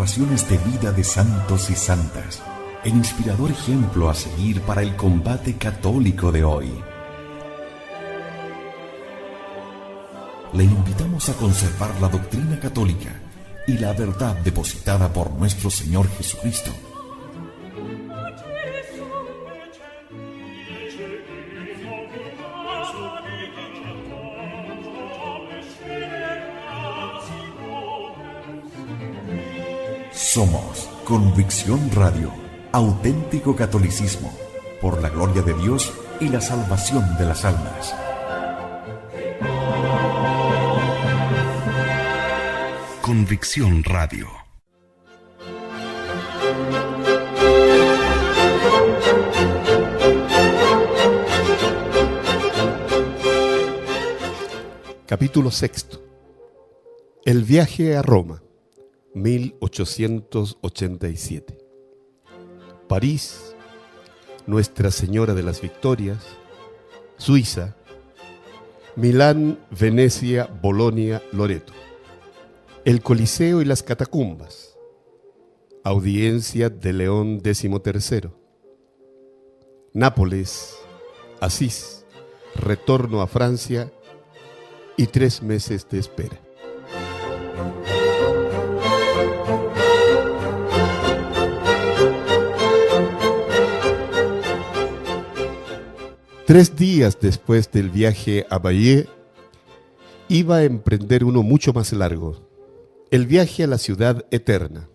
situaciones de vida de santos y santas, el inspirador ejemplo a seguir para el combate católico de hoy. Le invitamos a conservar la doctrina católica y la verdad depositada por nuestro Señor Jesucristo. Somos Convicción Radio, auténtico catolicismo, por la gloria de Dios y la salvación de las almas. Convicción Radio. Capítulo sexto. El viaje a Roma, 1887. París, Nuestra Señora de las Victorias, Suiza, Milán, Venecia, Bolonia, Loreto, el Coliseo y las catacumbas, audiencia de León XIII, Nápoles, Asís, retorno a Francia y 3 meses de espera. Tres días después del viaje a Bayeux, iba a emprender uno mucho más largo, el viaje a la ciudad eterna.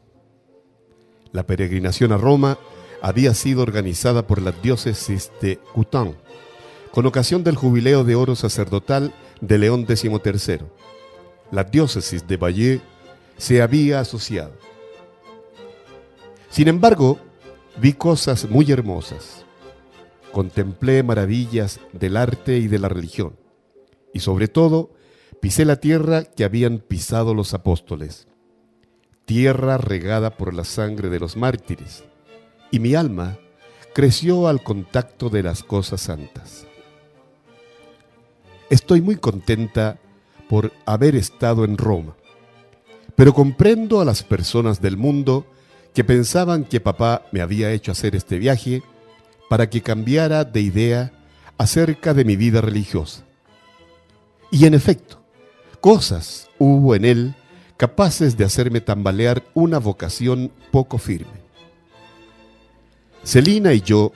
La peregrinación a Roma había sido organizada por la diócesis de Coutances, con ocasión del jubileo de oro sacerdotal de León XIII. La diócesis de Bayeux se había asociado. Sin embargo, vi cosas muy hermosas. Contemplé maravillas del arte y de la religión, y sobre todo, pisé la tierra que habían pisado los apóstoles, tierra regada por la sangre de los mártires, y mi alma creció al contacto de las cosas santas. Estoy muy contenta por haber estado en Roma, pero comprendo a las personas del mundo que pensaban que papá me había hecho hacer este viaje para que cambiara de idea acerca de mi vida religiosa. Y en efecto, cosas hubo en él capaces de hacerme tambalear una vocación poco firme. Celina y yo,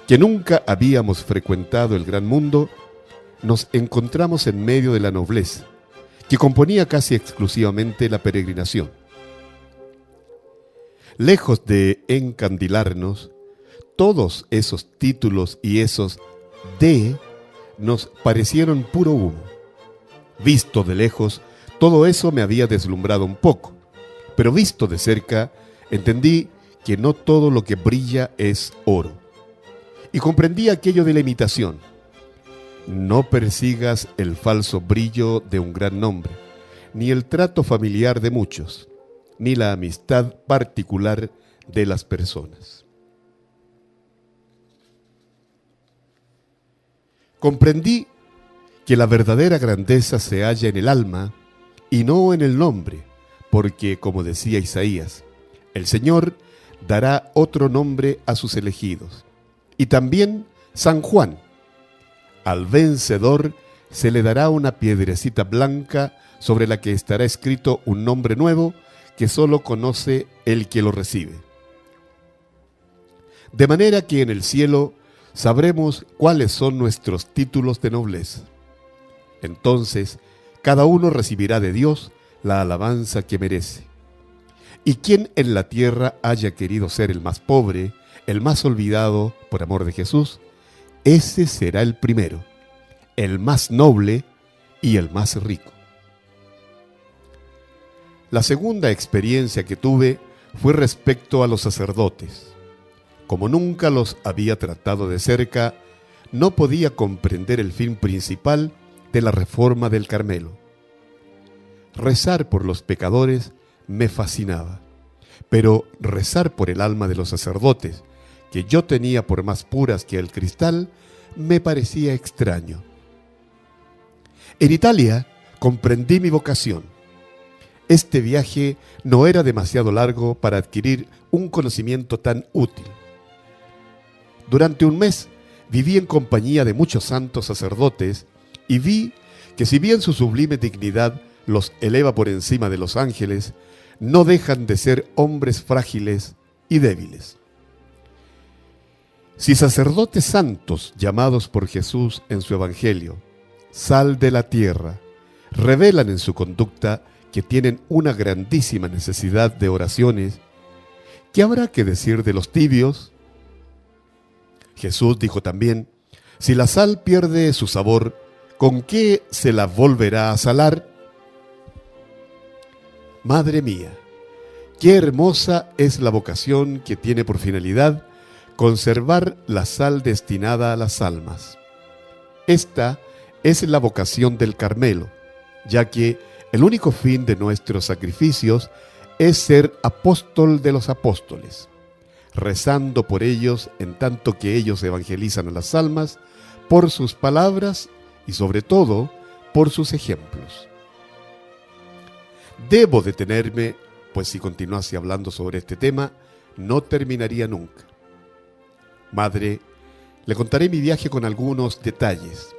que nunca habíamos frecuentado el gran mundo, nos encontramos en medio de la nobleza, que componía casi exclusivamente la peregrinación. Lejos de encandilarnos, todos esos títulos y esos de nos parecieron puro humo. Visto de lejos, todo eso me había deslumbrado un poco, pero visto de cerca, entendí que no todo lo que brilla es oro. Y comprendí aquello de la imitación. No persigas el falso brillo de un gran nombre, ni el trato familiar de muchos, ni la amistad particular de las personas. Comprendí que la verdadera grandeza se halla en el alma y no en el nombre, porque, como decía Isaías, el Señor dará otro nombre a sus elegidos. Y también San Juan: al vencedor se le dará una piedrecita blanca sobre la que estará escrito un nombre nuevo que solo conoce el que lo recibe. De manera que en el cielo sabremos cuáles son nuestros títulos de nobleza. Entonces, cada uno recibirá de Dios la alabanza que merece. Y quien en la tierra haya querido ser el más pobre, el más olvidado por amor de Jesús, ese será el primero, el más noble y el más rico. La segunda experiencia que tuve fue respecto a los sacerdotes. Como nunca los había tratado de cerca, no podía comprender el fin principal de la reforma del Carmelo. Rezar por los pecadores me fascinaba, pero rezar por el alma de los sacerdotes, que yo tenía por más puras que el cristal, me parecía extraño. En Italia comprendí mi vocación. Este viaje no era demasiado largo para adquirir un conocimiento tan útil. Durante un mes viví en compañía de muchos santos sacerdotes y vi que si bien su sublime dignidad los eleva por encima de los ángeles, no dejan de ser hombres frágiles y débiles. Si sacerdotes santos llamados por Jesús en su Evangelio, sal de la tierra, revelan en su conducta que tienen una grandísima necesidad de oraciones, ¿qué habrá que decir de los tibios? Jesús dijo también, si la sal pierde su sabor, ¿con qué se la volverá a salar? Madre mía, qué hermosa es la vocación que tiene por finalidad conservar la sal destinada a las almas. Esta es la vocación del Carmelo, ya que el único fin de nuestros sacrificios es ser apóstol de los apóstoles, rezando por ellos en tanto que ellos evangelizan a las almas por sus palabras y sobre todo por sus ejemplos. Debo detenerme, pues si continuase hablando sobre este tema, no terminaría nunca. Madre, le contaré mi viaje con algunos detalles.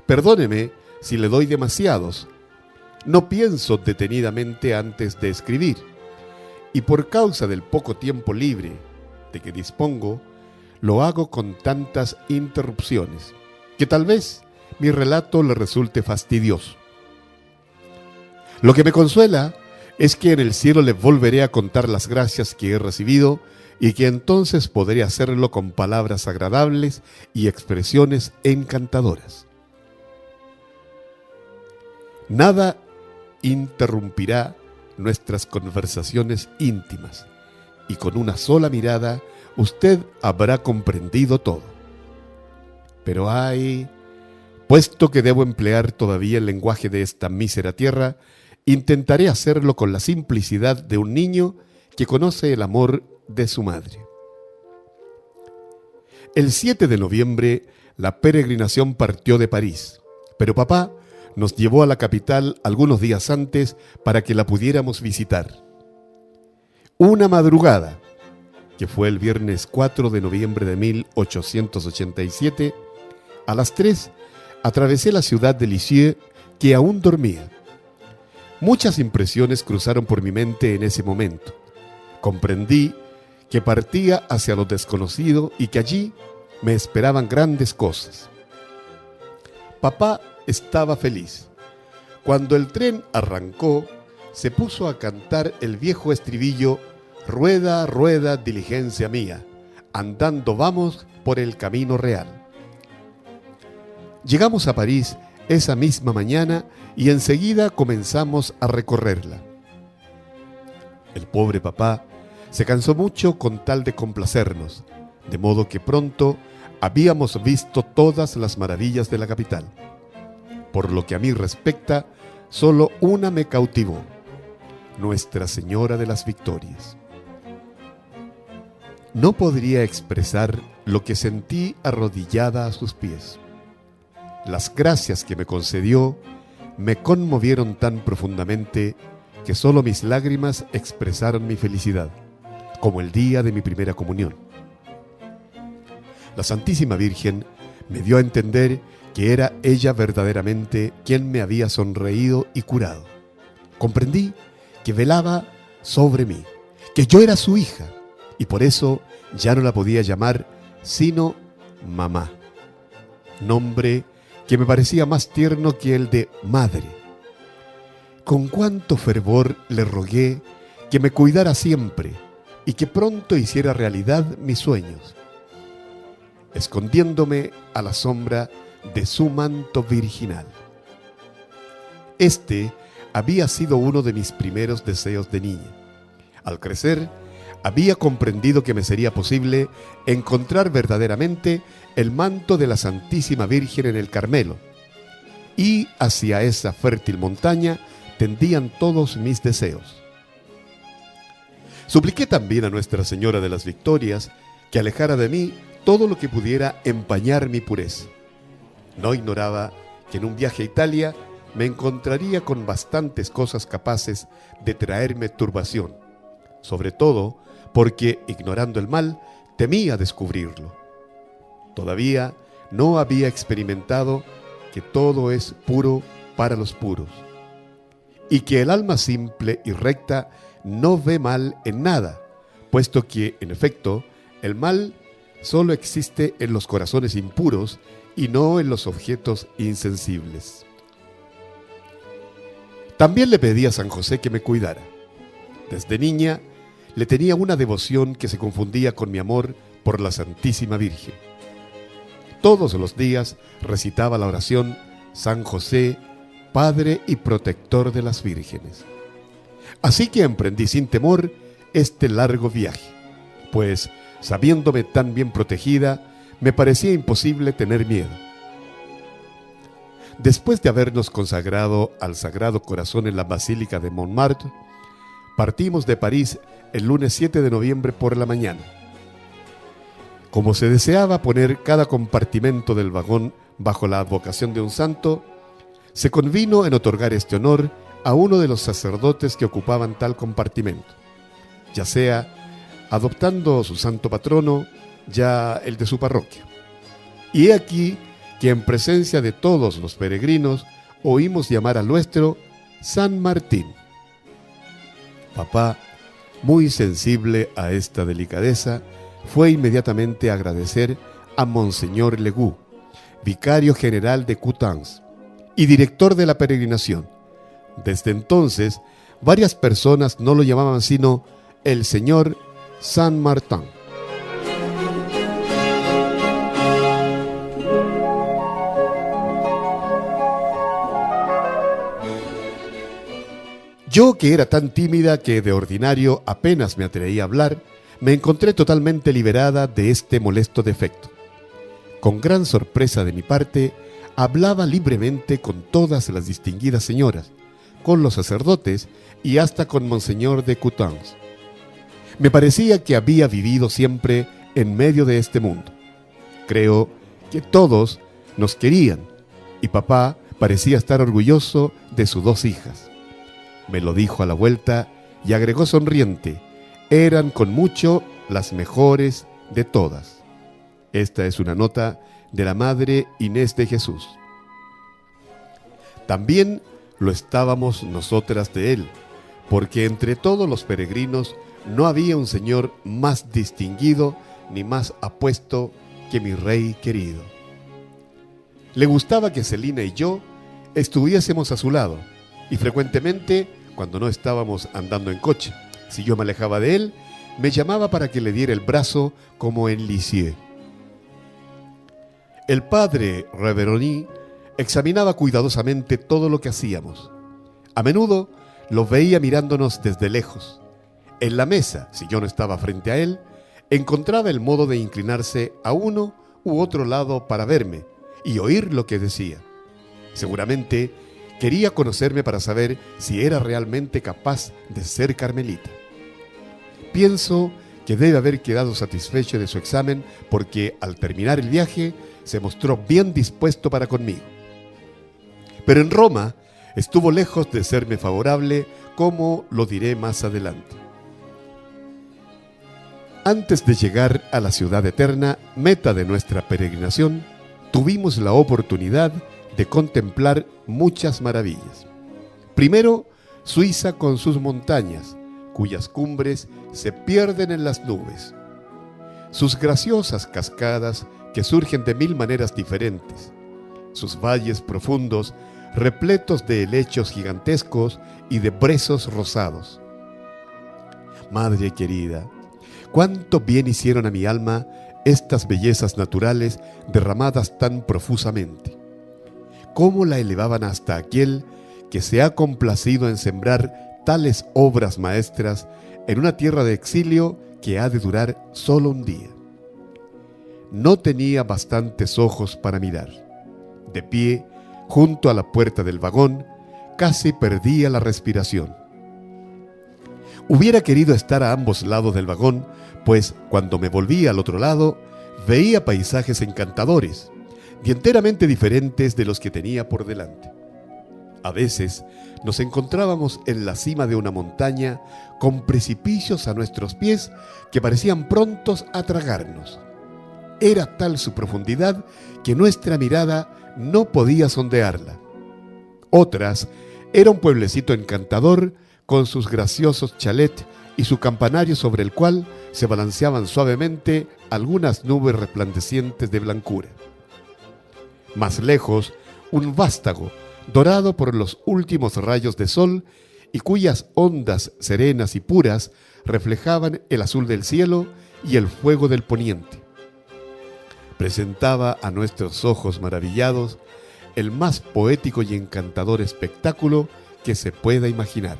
Perdóneme si le doy demasiados. No pienso detenidamente antes de escribir, y por causa del poco tiempo libre de que dispongo, lo hago con tantas interrupciones, que tal vez mi relato le resulte fastidioso. Lo que me consuela es que en el cielo le volveré a contar las gracias que he recibido y que entonces podré hacerlo con palabras agradables y expresiones encantadoras. Nada interrumpirá nuestras conversaciones íntimas y con una sola mirada usted habrá comprendido todo. Pero puesto que debo emplear todavía el lenguaje de esta mísera tierra, intentaré hacerlo con la simplicidad de un niño que conoce el amor de su madre. El 7 de noviembre la peregrinación partió de París, pero papá nos llevó a la capital algunos días antes para que la pudiéramos visitar. Una madrugada, que fue el viernes 4 de noviembre de 1887, a las 3 atravesé la ciudad de Lisieux, que aún dormía. Muchas impresiones cruzaron por mi mente en ese momento. Comprendí que partía hacia lo desconocido y que allí me esperaban grandes cosas. Papá estaba feliz. Cuando el tren arrancó, se puso a cantar el viejo estribillo: rueda, rueda, diligencia mía, andando vamos por el camino real. Llegamos a París esa misma mañana y enseguida comenzamos a recorrerla. El pobre papá se cansó mucho con tal de complacernos, de modo que pronto habíamos visto todas las maravillas de la capital. Por lo que a mí respecta, solo una me cautivó: Nuestra Señora de las Victorias. No podría expresar lo que sentí arrodillada a sus pies. Las gracias que me concedió me conmovieron tan profundamente que solo mis lágrimas expresaron mi felicidad, como el día de mi primera comunión. La Santísima Virgen me dio a entender que era ella verdaderamente quien me había sonreído y curado. Comprendí que velaba sobre mí, que yo era su hija, y por eso ya no la podía llamar sino mamá, nombre que me parecía más tierno que el de madre. Con cuánto fervor le rogué que me cuidara siempre y que pronto hiciera realidad mis sueños, escondiéndome a la sombra de su manto virginal. Este había sido uno de mis primeros deseos de niña. Al crecer, había comprendido que me sería posible encontrar verdaderamente el manto de la Santísima Virgen en el Carmelo, y hacia esa fértil montaña tendían todos mis deseos. Supliqué también a Nuestra Señora de las Victorias que alejara de mí todo lo que pudiera empañar mi pureza. No ignoraba que en un viaje a Italia me encontraría con bastantes cosas capaces de traerme turbación, sobre todo porque, ignorando el mal, temía descubrirlo. Todavía no había experimentado que todo es puro para los puros, y que el alma simple y recta no ve mal en nada, puesto que, en efecto, el mal solo existe en los corazones impuros y no en los objetos insensibles. También le pedí a San José que me cuidara. Desde niña le tenía una devoción que se confundía con mi amor por la Santísima Virgen. Todos los días recitaba la oración: San José, Padre y Protector de las Vírgenes. Así que emprendí sin temor este largo viaje, pues, sabiéndome tan bien protegida, me parecía imposible tener miedo. Después de habernos consagrado al Sagrado Corazón en la Basílica de Montmartre, partimos de París el lunes 7 de noviembre por la mañana. Como se deseaba poner cada compartimento del vagón bajo la advocación de un santo, se convino en otorgar este honor a uno de los sacerdotes que ocupaban tal compartimento, ya sea adoptando su santo patrono, ya el de su parroquia. Y he aquí que en presencia de todos los peregrinos oímos llamar al nuestro San Martín. Papá, muy sensible a esta delicadeza, fue inmediatamente a agradecer a Monseñor Legoux, vicario general de Coutances y director de la peregrinación. Desde entonces, varias personas no lo llamaban sino el Señor San Martín. Yo, que era tan tímida que de ordinario apenas me atrevía a hablar, me encontré totalmente liberada de este molesto defecto. Con gran sorpresa de mi parte, hablaba libremente con todas las distinguidas señoras, con los sacerdotes y hasta con Monseñor de Coutances. Me parecía que había vivido siempre en medio de este mundo. Creo que todos nos querían y papá parecía estar orgulloso de sus dos hijas. Me lo dijo a la vuelta y agregó sonriente: eran con mucho las mejores de todas. Esta es una nota de la Madre Inés de Jesús. También lo estábamos nosotras de él, porque entre todos los peregrinos no había un señor más distinguido ni más apuesto que mi rey querido. Le gustaba que Celina y yo estuviésemos a su lado, y frecuentemente, cuando no estábamos andando en coche, si yo me alejaba de él, me llamaba para que le diera el brazo como en Lisieux. El padre Reveroni examinaba cuidadosamente todo lo que hacíamos. A menudo lo veía mirándonos desde lejos. En la mesa, si yo no estaba frente a él, encontraba el modo de inclinarse a uno u otro lado para verme y oír lo que decía. Seguramente quería conocerme para saber si era realmente capaz de ser carmelita. Pienso que debe haber quedado satisfecho de su examen porque al terminar el viaje se mostró bien dispuesto para conmigo. Pero en Roma estuvo lejos de serme favorable, como lo diré más adelante. Antes de llegar a la ciudad eterna, meta de nuestra peregrinación, tuvimos la oportunidad de contemplar muchas maravillas. Primero, Suiza con sus montañas, cuyas cumbres se pierden en las nubes. Sus graciosas cascadas que surgen de mil maneras diferentes. Sus valles profundos, repletos de helechos gigantescos y de brezos rosados. Madre querida, cuánto bien hicieron a mi alma estas bellezas naturales derramadas tan profusamente. Cómo la elevaban hasta aquel que se ha complacido en sembrar tales obras maestras en una tierra de exilio que ha de durar solo un día. No tenía bastantes ojos para mirar. De pie, junto a la puerta del vagón, casi perdía la respiración. Hubiera querido estar a ambos lados del vagón, pues cuando me volví al otro lado, veía paisajes encantadores y enteramente diferentes de los que tenía por delante. A veces nos encontrábamos en la cima de una montaña con precipicios a nuestros pies que parecían prontos a tragarnos. Era tal su profundidad que nuestra mirada no podía sondearla. Otras era un pueblecito encantador con sus graciosos chalets y su campanario sobre el cual se balanceaban suavemente algunas nubes resplandecientes de blancura. Más lejos, un vástago dorado por los últimos rayos de sol y cuyas ondas serenas y puras reflejaban el azul del cielo y el fuego del poniente. Presentaba a nuestros ojos maravillados el más poético y encantador espectáculo que se pueda imaginar.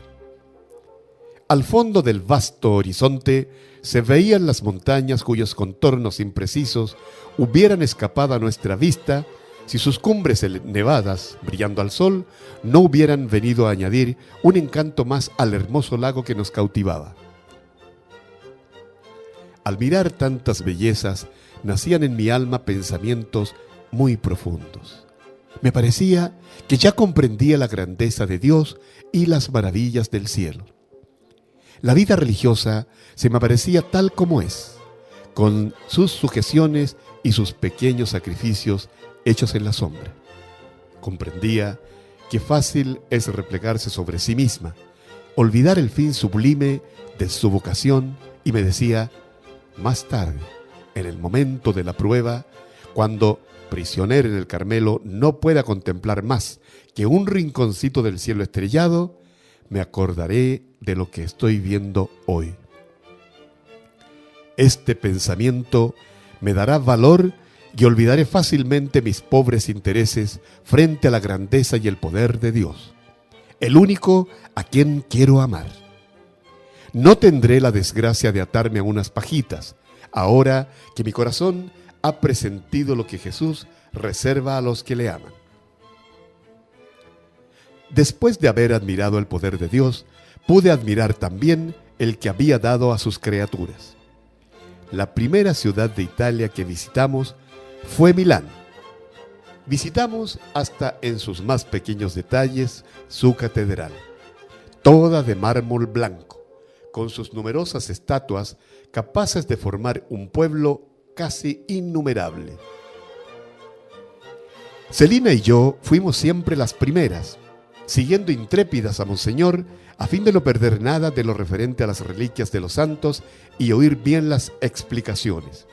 Al fondo del vasto horizonte se veían las montañas cuyos contornos imprecisos hubieran escapado a nuestra vista si sus cumbres nevadas, brillando al sol, no hubieran venido a añadir un encanto más al hermoso lago que nos cautivaba. Al mirar tantas bellezas, nacían en mi alma pensamientos muy profundos. Me parecía que ya comprendía la grandeza de Dios y las maravillas del cielo. La vida religiosa se me aparecía tal como es, con sus sujeciones y sus pequeños sacrificios hechos en la sombra. Comprendía que fácil es replegarse sobre sí misma, olvidar el fin sublime de su vocación, y me decía, más tarde, en el momento de la prueba, cuando, prisionero en el Carmelo, no pueda contemplar más que un rinconcito del cielo estrellado, me acordaré de lo que estoy viendo hoy. Este pensamiento me dará valor y olvidaré fácilmente mis pobres intereses frente a la grandeza y el poder de Dios, el único a quien quiero amar. No tendré la desgracia de atarme a unas pajitas, ahora que mi corazón ha presentido lo que Jesús reserva a los que le aman. Después de haber admirado el poder de Dios, pude admirar también el que había dado a sus criaturas. La primera ciudad de Italia que visitamos fue Milán. Visitamos hasta en sus más pequeños detalles su catedral, toda de mármol blanco, con sus numerosas estatuas capaces de formar un pueblo casi innumerable. Celina y yo fuimos siempre las primeras, siguiendo intrépidas a Monseñor a fin de no perder nada de lo referente a las reliquias de los santos y oír bien las explicaciones.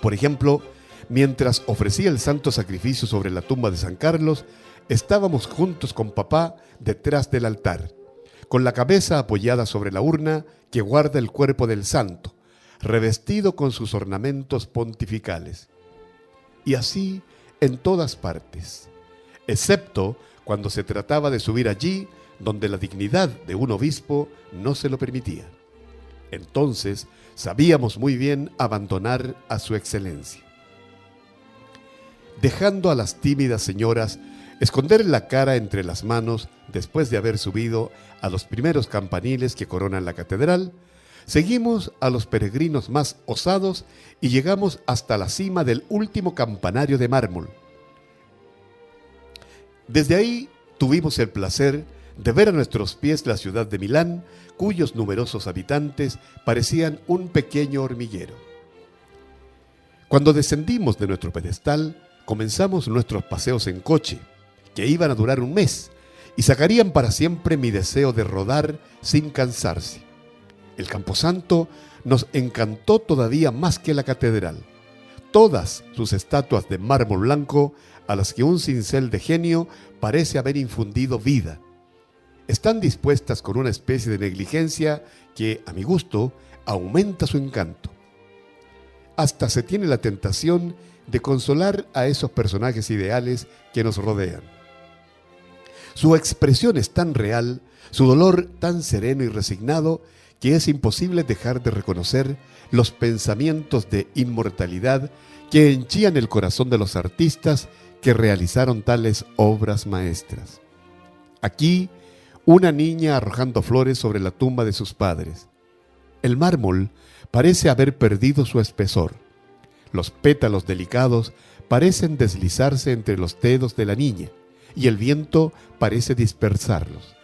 Por ejemplo, mientras ofrecía el santo sacrificio sobre la tumba de San Carlos, estábamos juntos con papá detrás del altar, con la cabeza apoyada sobre la urna que guarda el cuerpo del santo, revestido con sus ornamentos pontificales. Y así en todas partes, excepto cuando se trataba de subir allí donde la dignidad de un obispo no se lo permitía. Entonces sabíamos muy bien abandonar a su excelencia. Dejando a las tímidas señoras esconder la cara entre las manos después de haber subido a los primeros campaniles que coronan la catedral, seguimos a los peregrinos más osados y llegamos hasta la cima del último campanario de mármol. Desde ahí tuvimos el placer de ver a nuestros pies la ciudad de Milán, cuyos numerosos habitantes parecían un pequeño hormiguero. Cuando descendimos de nuestro pedestal, comenzamos nuestros paseos en coche, que iban a durar un mes, y sacarían para siempre mi deseo de rodar sin cansarse. El Camposanto nos encantó todavía más que la catedral. Todas sus estatuas de mármol blanco, a las que un cincel de genio parece haber infundido vida, están dispuestas con una especie de negligencia que, a mi gusto, aumenta su encanto. Hasta se tiene la tentación de consolar a esos personajes ideales que nos rodean. Su expresión es tan real, su dolor tan sereno y resignado, que es imposible dejar de reconocer los pensamientos de inmortalidad que henchían el corazón de los artistas que realizaron tales obras maestras. Aquí, una niña arrojando flores sobre la tumba de sus padres. El mármol parece haber perdido su espesor. Los pétalos delicados parecen deslizarse entre los dedos de la niña, y el viento parece dispersarlos.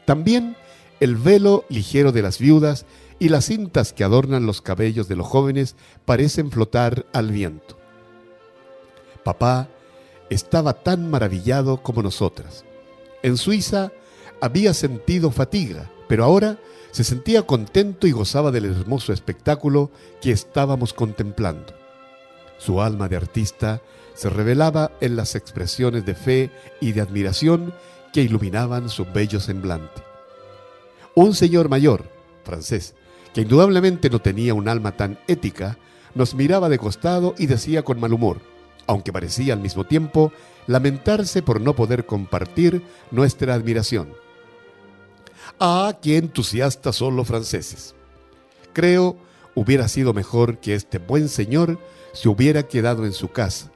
También el velo ligero de las viudas y las cintas que adornan los cabellos de los jóvenes parecen flotar al viento. Papá estaba tan maravillado como nosotras. En Suiza había sentido fatiga, pero ahora se sentía contento y gozaba del hermoso espectáculo que estábamos contemplando. Su alma de artista se revelaba en las expresiones de fe y de admiración que iluminaban su bello semblante. Un señor mayor, francés, que indudablemente no tenía un alma tan ética, nos miraba de costado y decía con mal humor, aunque parecía al mismo tiempo lamentarse por no poder compartir nuestra admiración: «Ah, qué entusiastas son los franceses. Creo hubiera sido mejor que este buen señor se hubiera quedado en su casa,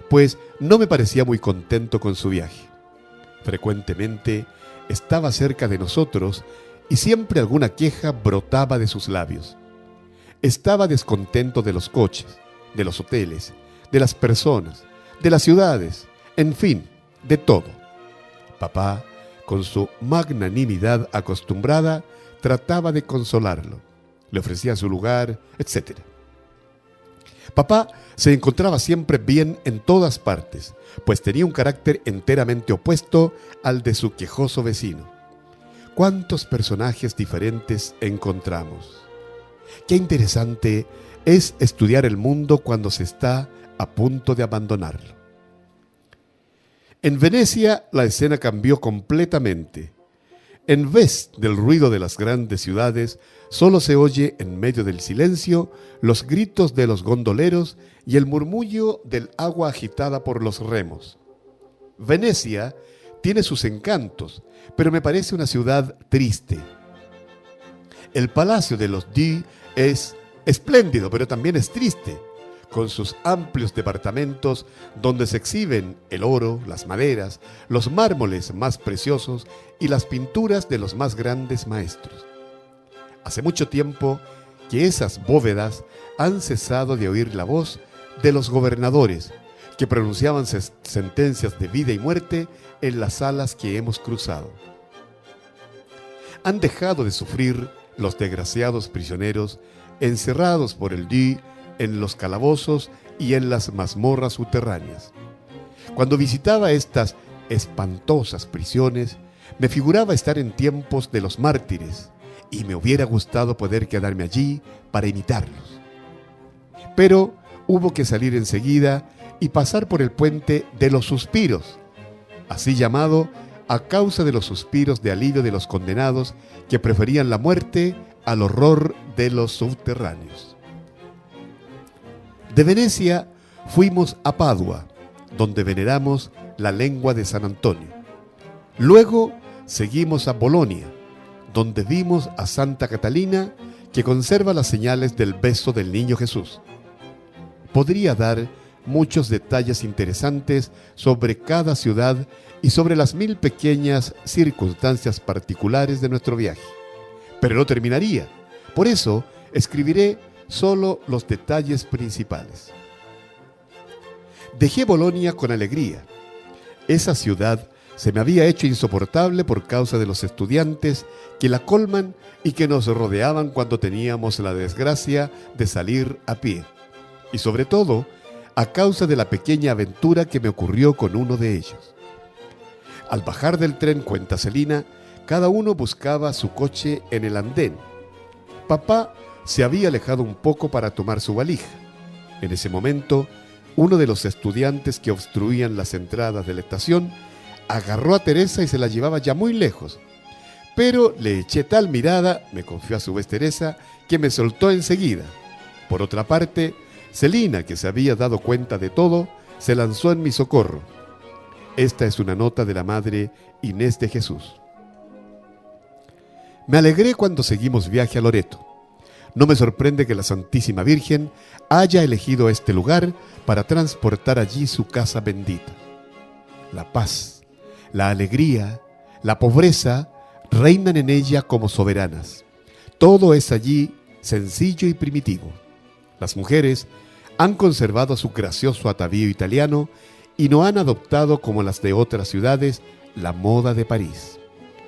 pues no me parecía muy contento con su viaje. Frecuentemente estaba cerca de nosotros y siempre alguna queja brotaba de sus labios. Estaba descontento de los coches, de los hoteles, de las personas, de las ciudades, en fin, de todo. Papá, con su magnanimidad acostumbrada, trataba de consolarlo. Le ofrecía su lugar, etc. Papá se encontraba siempre bien en todas partes, pues tenía un carácter enteramente opuesto al de su quejoso vecino. ¿Cuántos personajes diferentes encontramos? Qué interesante es estudiar el mundo cuando se está a punto de abandonarlo. En Venecia la escena cambió completamente. En vez del ruido de las grandes ciudades, solo se oye en medio del silencio los gritos de los gondoleros y el murmullo del agua agitada por los remos. Venecia tiene sus encantos, pero me parece una ciudad triste. El Palacio de los Dux es espléndido, pero también es triste, con sus amplios departamentos donde se exhiben el oro, las maderas, los mármoles más preciosos y las pinturas de los más grandes maestros. Hace mucho tiempo que esas bóvedas han cesado de oír la voz de los gobernadores que pronunciaban sentencias de vida y muerte en las salas que hemos cruzado. Han dejado de sufrir los desgraciados prisioneros encerrados por el Dux en los calabozos y en las mazmorras subterráneas. Cuando visitaba estas espantosas prisiones, me figuraba estar en tiempos de los mártires y me hubiera gustado poder quedarme allí para imitarlos. Pero hubo que salir enseguida y pasar por el puente de los suspiros, así llamado a causa de los suspiros de alivio de los condenados que preferían la muerte al horror de los subterráneos. De Venecia fuimos a Padua, donde veneramos la lengua de San Antonio. Luego seguimos a Bolonia, donde vimos a Santa Catalina, que conserva las señales del beso del niño Jesús. Podría dar muchos detalles interesantes sobre cada ciudad y sobre las 1000 pequeñas circunstancias particulares de nuestro viaje, pero no terminaría. Por eso escribiré solo los detalles principales. Dejé Bolonia con alegría. Esa ciudad se me había hecho insoportable por causa de los estudiantes que la colman y que nos rodeaban cuando teníamos la desgracia de salir a pie, y sobre todo a causa de la pequeña aventura que me ocurrió con uno de ellos. Al bajar del tren, cuenta Celina, cada uno buscaba su coche en el andén. Papá se había alejado un poco para tomar su valija. En ese momento, uno de los estudiantes que obstruían las entradas de la estación agarró a Teresa y se la llevaba ya muy lejos. Pero le eché tal mirada, me confió a su vez Teresa, que me soltó enseguida. Por otra parte, Celina, que se había dado cuenta de todo, se lanzó en mi socorro. Esta es una nota de la madre Inés de Jesús. Me alegré cuando seguimos viaje a Loreto. No me sorprende que la Santísima Virgen haya elegido este lugar para transportar allí su casa bendita. La paz, la alegría, la pobreza reinan en ella como soberanas. Todo es allí sencillo y primitivo. Las mujeres han conservado su gracioso atavío italiano y no han adoptado, como las de otras ciudades, la moda de París.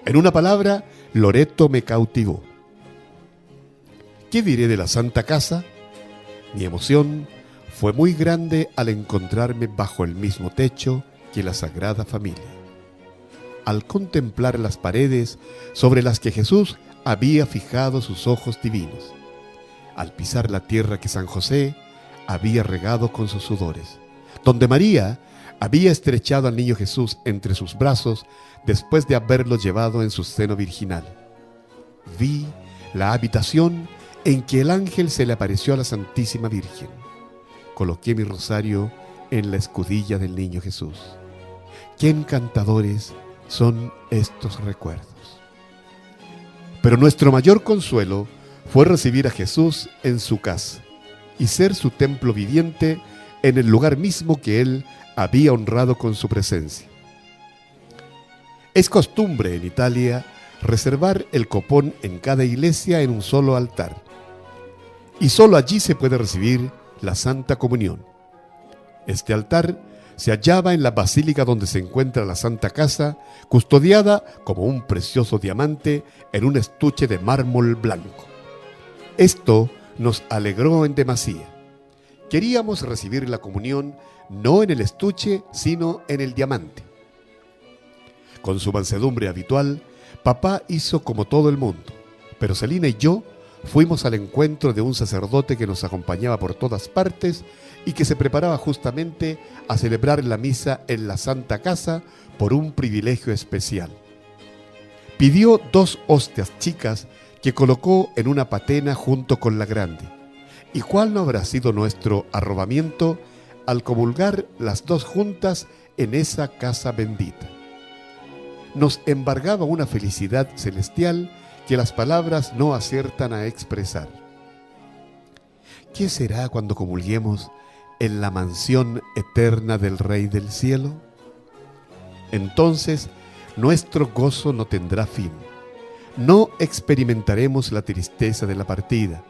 En una palabra, Loreto me cautivó. ¿Qué diré de la Santa Casa? Mi emoción fue muy grande al encontrarme bajo el mismo techo que la Sagrada Familia. Al contemplar las paredes sobre las que Jesús había fijado sus ojos divinos, al pisar la tierra que San José había regado con sus sudores, donde María había estrechado al niño Jesús entre sus brazos después de haberlo llevado en su seno virginal. Vi la habitación en que el ángel se le apareció a la Santísima Virgen. Coloqué mi rosario en la escudilla del niño Jesús. Qué encantadores son estos recuerdos. Pero nuestro mayor consuelo fue recibir a Jesús en su casa y ser su templo viviente en el lugar mismo que Él había honrado con su presencia. Es costumbre en Italia reservar el copón en cada iglesia en un solo altar, y solo allí se puede recibir la Santa Comunión. Este altar se hallaba en la basílica donde se encuentra la Santa Casa, custodiada como un precioso diamante en un estuche de mármol blanco. Esto nos alegró en demasía. Queríamos recibir la comunión no en el estuche, sino en el diamante. Con su mansedumbre habitual, papá hizo como todo el mundo, pero Celina y yo fuimos al encuentro de un sacerdote que nos acompañaba por todas partes y que se preparaba justamente a celebrar la misa en la Santa Casa por un privilegio especial. Pidió 2 hostias chicas que colocó en una patena junto con la grande. ¿Y cuál no habrá sido nuestro arrobamiento al comulgar las 2 juntas en esa casa bendita? Nos embargaba una felicidad celestial que las palabras no aciertan a expresar. ¿Qué será cuando comulguemos en la mansión eterna del Rey del Cielo? Entonces nuestro gozo no tendrá fin. No experimentaremos la tristeza de la partida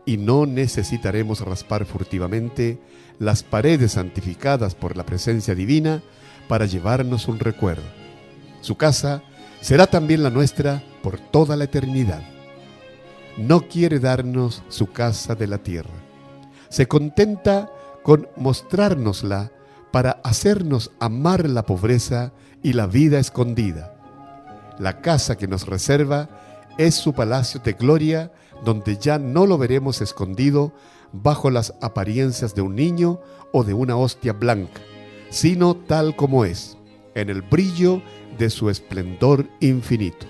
y no necesitaremos raspar furtivamente las paredes santificadas por la presencia divina para llevarnos un recuerdo. Su casa será también la nuestra por toda la eternidad. No quiere darnos su casa de la tierra. Se contenta con mostrárnosla para hacernos amar la pobreza y la vida escondida. La casa que nos reserva es su palacio de gloria, donde ya no lo veremos escondido bajo las apariencias de un niño o de una hostia blanca, sino tal como es, en el brillo de su esplendor infinito.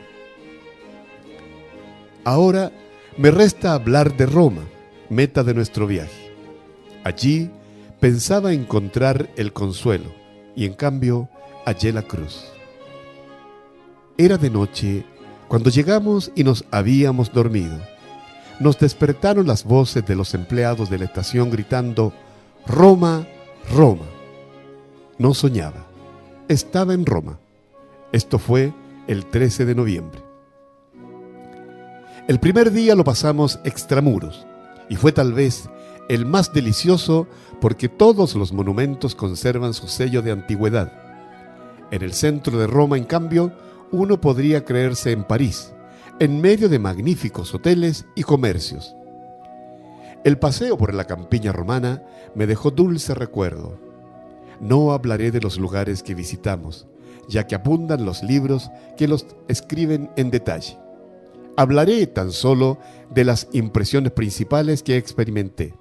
Ahora me resta hablar de Roma, meta de nuestro viaje. Allí pensaba encontrar el consuelo y en cambio hallé la cruz. Era de noche cuando llegamos y nos habíamos dormido. Nos despertaron las voces de los empleados de la estación gritando: «Roma, Roma». No soñaba, estaba en Roma. Esto fue el 13 de noviembre. El primer día lo pasamos extramuros y fue tal vez el más delicioso porque todos los monumentos conservan su sello de antigüedad. En el centro de Roma, en cambio, uno podría creerse en París, en medio de magníficos hoteles y comercios. El paseo por la campiña romana me dejó dulce recuerdo. No hablaré de los lugares que visitamos, ya que abundan los libros que los escriben en detalle. Hablaré tan solo de las impresiones principales que experimenté.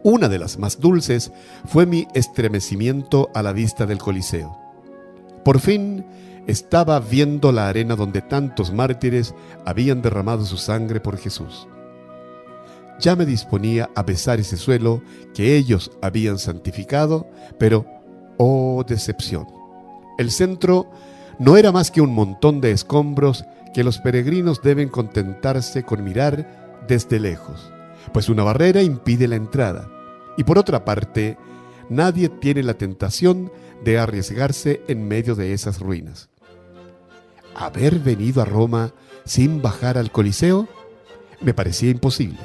Una de las más dulces fue mi estremecimiento a la vista del Coliseo. Por fin estaba viendo la arena donde tantos mártires habían derramado su sangre por Jesús. Ya me disponía a besar ese suelo que ellos habían santificado, pero ¡oh decepción! El centro no era más que un montón de escombros que los peregrinos deben contentarse con mirar desde lejos, pues una barrera impide la entrada. Y por otra parte, nadie tiene la tentación de arriesgarse en medio de esas ruinas. Haber venido a Roma sin bajar al Coliseo me parecía imposible.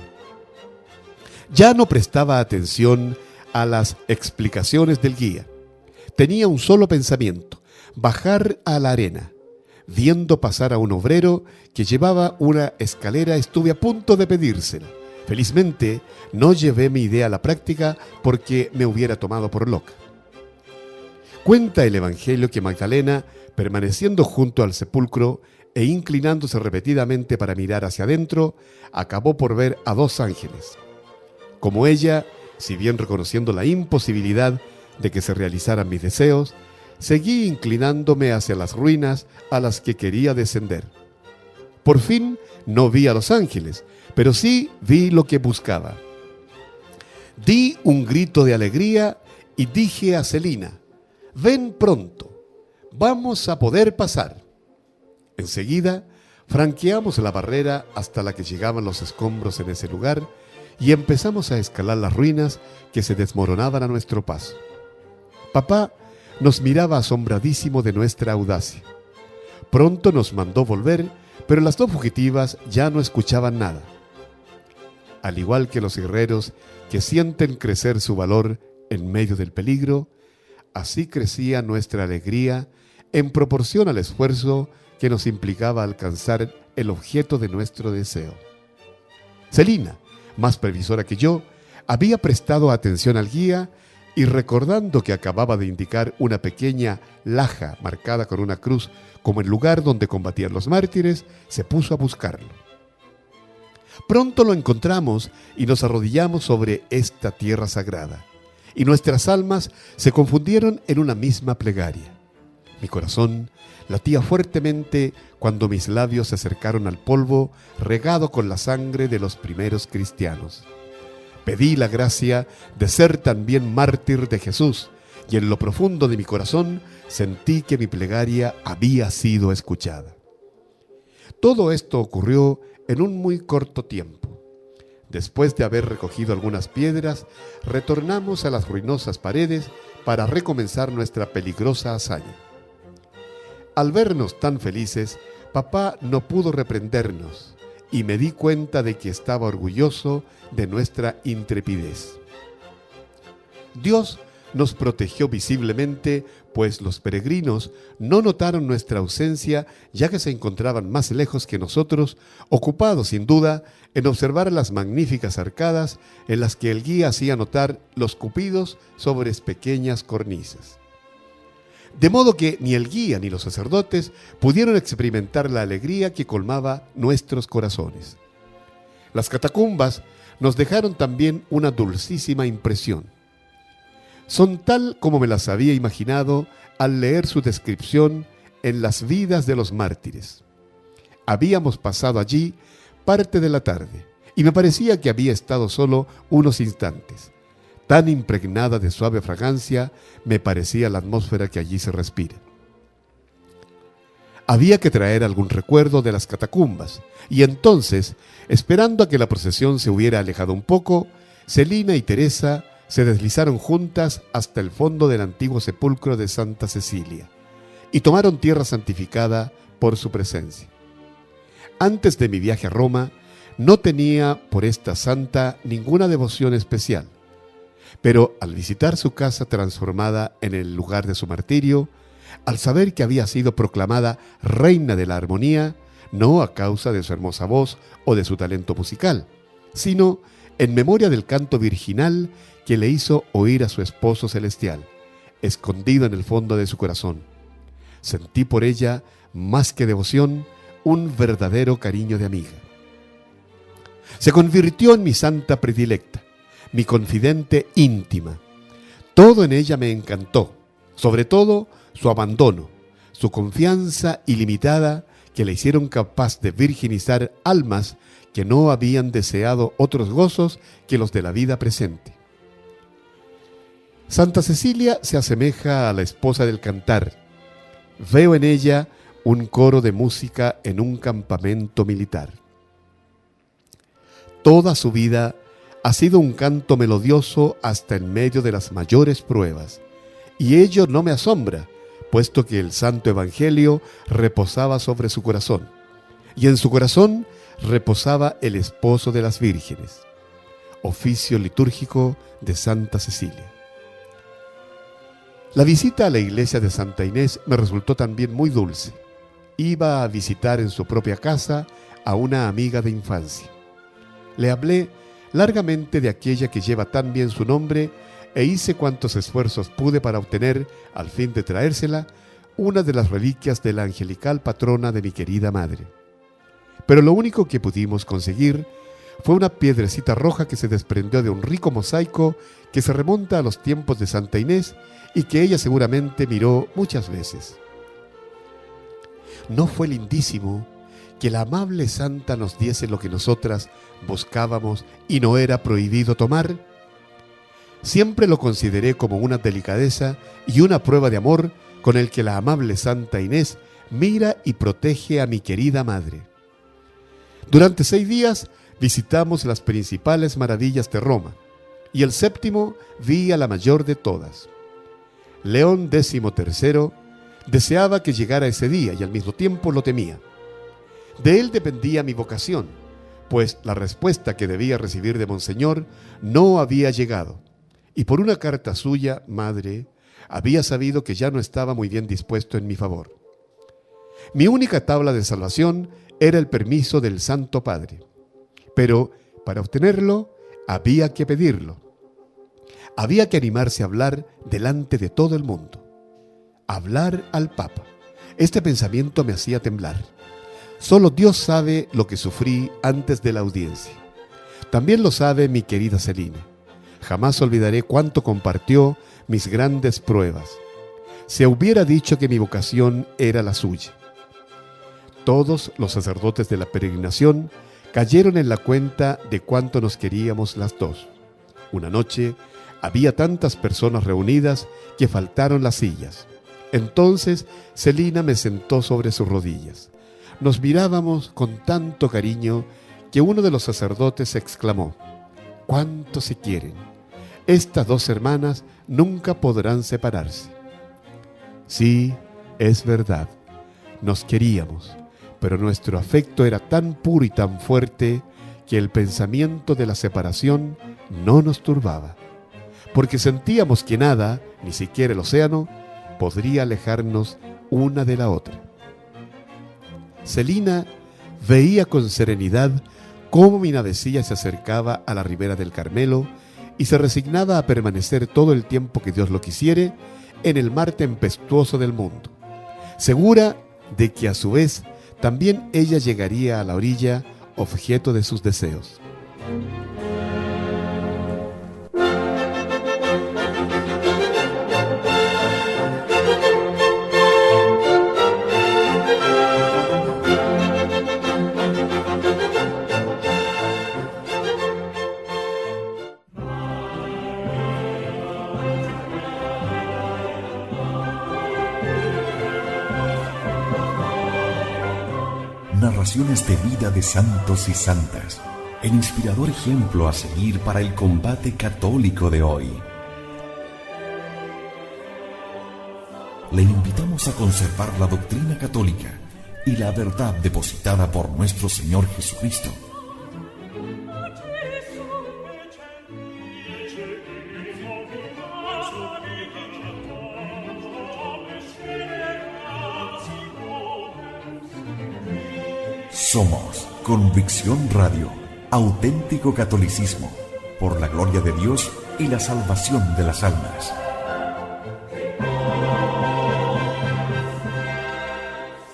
Ya no prestaba atención a las explicaciones del guía. Tenía un solo pensamiento: bajar a la arena. Viendo pasar a un obrero que llevaba una escalera, estuve a punto de pedírsela. Felizmente, no llevé mi idea a la práctica porque me hubiera tomado por loca. Cuenta el Evangelio que Magdalena, permaneciendo junto al sepulcro e inclinándose repetidamente para mirar hacia adentro, acabó por ver a 2 ángeles. Como ella, si bien reconociendo la imposibilidad de que se realizaran mis deseos, seguí inclinándome hacia las ruinas a las que quería descender. Por fin no vi a los ángeles, pero sí vi lo que buscaba. Di un grito de alegría y dije a Celina: «Ven pronto, vamos a poder pasar». Enseguida franqueamos la barrera hasta la que llegaban los escombros en ese lugar y empezamos a escalar las ruinas que se desmoronaban a nuestro paso. Papá nos miraba asombradísimo de nuestra audacia. Pronto nos mandó volver, pero las 2 fugitivas ya no escuchaban nada. Al igual que los guerreros que sienten crecer su valor en medio del peligro, así crecía nuestra alegría en proporción al esfuerzo que nos implicaba alcanzar el objeto de nuestro deseo. Celina, más previsora que yo, había prestado atención al guía y, recordando que acababa de indicar una pequeña laja marcada con una cruz como el lugar donde combatían los mártires, se puso a buscarlo. Pronto lo encontramos y nos arrodillamos sobre esta tierra sagrada, y nuestras almas se confundieron en una misma plegaria. Mi corazón latía fuertemente cuando mis labios se acercaron al polvo regado con la sangre de los primeros cristianos. Pedí la gracia de ser también mártir de Jesús, y en lo profundo de mi corazón sentí que mi plegaria había sido escuchada. Todo esto ocurrió en un muy corto tiempo. Después de haber recogido algunas piedras, retornamos a las ruinosas paredes para recomenzar nuestra peligrosa hazaña. Al vernos tan felices, papá no pudo reprendernos, y me di cuenta de que estaba orgulloso de nuestra intrepidez. Dios nos protegió visiblemente, pues los peregrinos no notaron nuestra ausencia, ya que se encontraban más lejos que nosotros, ocupados sin duda en observar las magníficas arcadas en las que el guía hacía notar los cupidos sobre pequeñas cornisas. De modo que ni el guía ni los sacerdotes pudieron experimentar la alegría que colmaba nuestros corazones. Las catacumbas nos dejaron también una dulcísima impresión. Son tal como me las había imaginado al leer su descripción en las vidas de los mártires. Habíamos pasado allí parte de la tarde y me parecía que había estado solo unos instantes. Tan impregnada de suave fragancia me parecía la atmósfera que allí se respira. Había que traer algún recuerdo de las catacumbas, y entonces, esperando a que la procesión se hubiera alejado un poco, Celina y Teresa se deslizaron juntas hasta el fondo del antiguo sepulcro de Santa Cecilia, y tomaron tierra santificada por su presencia. Antes de mi viaje a Roma, no tenía por esta santa ninguna devoción especial. Pero al visitar su casa transformada en el lugar de su martirio, al saber que había sido proclamada reina de la armonía, no a causa de su hermosa voz o de su talento musical, sino en memoria del canto virginal que le hizo oír a su esposo celestial, escondido en el fondo de su corazón, sentí por ella, más que devoción, un verdadero cariño de amiga. Se convirtió en mi santa predilecta, mi confidente íntima. Todo en ella me encantó, sobre todo su abandono, su confianza ilimitada que le hicieron capaz de virginizar almas que no habían deseado otros gozos que los de la vida presente. Santa Cecilia se asemeja a la esposa del cantar. Veo en ella un coro de música en un campamento militar. Toda su vida ha sido un canto melodioso hasta en medio de las mayores pruebas, y ello no me asombra, puesto que el Santo Evangelio reposaba sobre su corazón, y en su corazón reposaba el esposo de las vírgenes. Oficio litúrgico de Santa Cecilia. La visita a la iglesia de Santa Inés me resultó también muy dulce. Iba a visitar en su propia casa a una amiga de infancia. Le hablé largamente de aquella que lleva tan bien su nombre e hice cuantos esfuerzos pude para obtener, al fin de traérsela, una de las reliquias de la angelical patrona de mi querida madre. Pero lo único que pudimos conseguir fue una piedrecita roja que se desprendió de un rico mosaico que se remonta a los tiempos de Santa Inés y que ella seguramente miró muchas veces. ¿No fue lindísimo que la amable santa nos diese lo que nosotras buscábamos y no era prohibido tomar? Siempre lo consideré como una delicadeza y una prueba de amor con el que la amable Santa Inés mira y protege a mi querida madre. Durante 6 días visitamos las principales maravillas de Roma, y el 7º vi a la mayor de todas. León XIII deseaba que llegara ese día y al mismo tiempo lo temía. De él dependía mi vocación, pues la respuesta que debía recibir de Monseñor no había llegado, y por una carta suya, madre, había sabido que ya no estaba muy bien dispuesto en mi favor. Mi única tabla de salvación era el permiso del Santo Padre, pero para obtenerlo había que pedirlo. Había que animarse a hablar delante de todo el mundo. Hablar al Papa. Este pensamiento me hacía temblar. Solo Dios sabe lo que sufrí antes de la audiencia. También lo sabe mi querida Celina. Jamás olvidaré cuánto compartió mis grandes pruebas. Se hubiera dicho que mi vocación era la suya. Todos los sacerdotes de la peregrinación cayeron en la cuenta de cuánto nos queríamos las dos. Una noche había tantas personas reunidas que faltaron las sillas. Entonces Celina me sentó sobre sus rodillas. Nos mirábamos con tanto cariño que uno de los sacerdotes exclamó: «¿Cuánto se quieren? Estas 2 hermanas nunca podrán separarse». Sí, es verdad, nos queríamos, pero nuestro afecto era tan puro y tan fuerte que el pensamiento de la separación no nos turbaba, porque sentíamos que nada, ni siquiera el océano, podría alejarnos una de la otra. Celina veía con serenidad cómo mi navecilla se acercaba a la ribera del Carmelo y se resignaba a permanecer todo el tiempo que Dios lo quisiere en el mar tempestuoso del mundo, segura de que a su vez también ella llegaría a la orilla, objeto de sus deseos. Narraciones de vida de santos y santas, el inspirador ejemplo a seguir para el combate católico de hoy. Le invitamos a conservar la doctrina católica y la verdad depositada por nuestro Señor Jesucristo. Somos Convicción Radio, auténtico catolicismo, por la gloria de Dios y la salvación de las almas.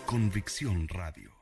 Convicción Radio.